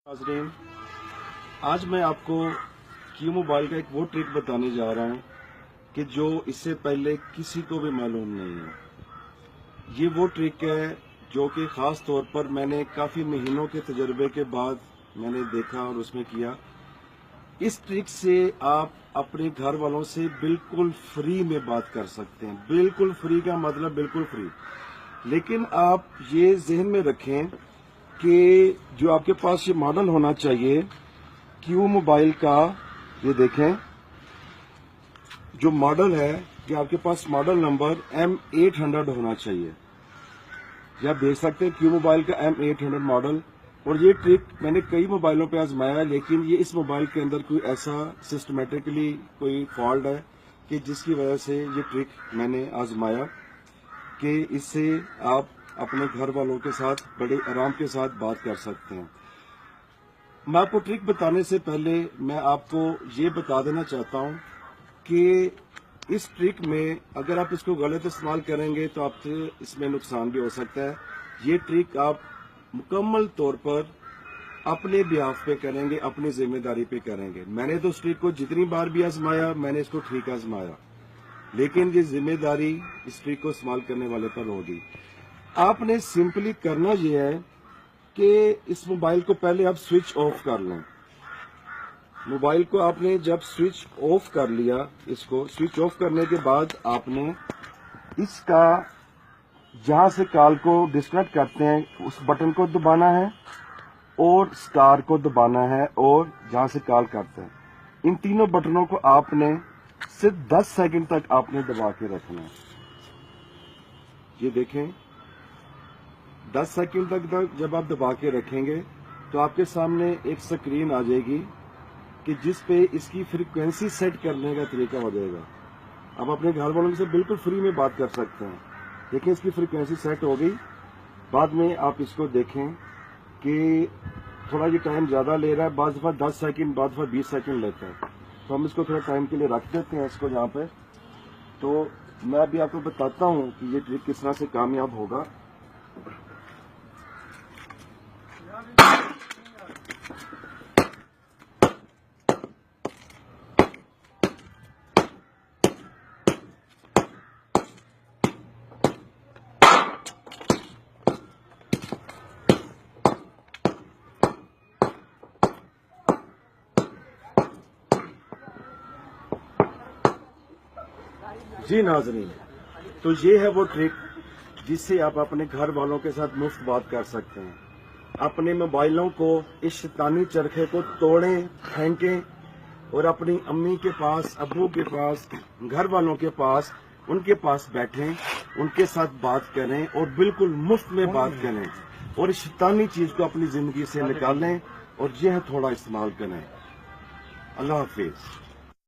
नाज़रीन, आज मैं आपको क्यू मोबाइल का एक वो ट्रिक बताने जा रहा हूँ कि जो इससे पहले किसी को भी मालूम नहीं है। ये वो ट्रिक है जो कि ख़ास तौर पर मैंने काफ़ी महीनों के तजर्बे के बाद मैंने देखा और उसमें किया। इस ट्रिक से आप अपने घर वालों से बिल्कुल फ्री में बात कर सकते हैं। बिल्कुल फ्री का मतलब बिल्कुल फ्री। लेकिन आप ये जहन में रखें कि जो आपके पास ये मॉडल होना चाहिए क्यू मोबाइल का, ये देखें जो मॉडल है कि आपके पास मॉडल नंबर M800 होना चाहिए। ये आप देख सकते हैं क्यू मोबाइल का M800 मॉडल। और ये ट्रिक मैंने कई मोबाइलों पे आजमाया, लेकिन ये इस मोबाइल के अंदर कोई ऐसा सिस्टमेटिकली कोई फॉल्ट है कि जिसकी वजह से ये ट्रिक मैंने आजमाया कि इससे आप अपने घर वालों के साथ बड़े आराम के साथ बात कर सकते हैं। मैं आपको ट्रिक बताने से पहले मैं आपको ये बता देना चाहता हूं कि इस ट्रिक में अगर आप इसको गलत इस्तेमाल करेंगे तो आपसे इसमें नुकसान भी हो सकता है। ये ट्रिक आप मुकम्मल तौर पर अपने बिहाफ पे करेंगे, अपनी जिम्मेदारी पे करेंगे। मैंने तो इस ट्रिक को जितनी बार भी आजमाया, मैंने इसको ठीक आजमाया, लेकिन ये जिम्मेदारी इस ट्रिक को इस्तेमाल करने वाले पर होगी। आपने सिंपली करना यह है कि इस मोबाइल को पहले आप स्विच ऑफ कर लें। मोबाइल को आपने जब स्विच ऑफ कर लिया, इसको स्विच ऑफ करने के बाद आपने इसका जहां से कॉल को डिस्कनेक्ट करते हैं उस बटन को दबाना है और स्टार को दबाना है, और जहां से कॉल करते हैं इन तीनों बटनों को आपने सिर्फ 10 सेकंड तक आपने दबा के रखना है। ये देखें 10 सेकंड तक जब आप दबा के रखेंगे तो आपके सामने एक स्क्रीन आ जाएगी कि जिस पे इसकी फ्रीक्वेंसी सेट करने का तरीका हो जाएगा। आप अपने घर वालों से बिल्कुल फ्री में बात कर सकते हैं। देखिए इसकी फ्रीक्वेंसी सेट हो गई। बाद में आप इसको देखें कि थोड़ा ये टाइम ज्यादा ले रहा है, बाद दफा 10 सेकंड, बाद दफा 20 सेकंड लेता है, तो हम इसको थोड़ा टाइम के लिए रख देते हैं इसको यहाँ पे। तो मैं अभी आपको बताता हूँ कि ये ट्रिक किस तरह से कामयाब होगा। जी नाज़रीन, तो ये है वो ट्रिक जिससे आप अपने घर वालों के साथ मुफ्त बात कर सकते हैं। अपने मोबाइलों को इस शैतानी चरखे को तोड़ें, फेंकें और अपनी अम्मी के पास, अब्बू के पास, घर वालों के पास, उनके पास बैठें, उनके साथ बात करें और बिल्कुल मुफ्त में बात करें और इस शैतानी चीज को अपनी जिंदगी से निकालें और यह थोड़ा इस्तेमाल करें। अल्लाह हाफिज।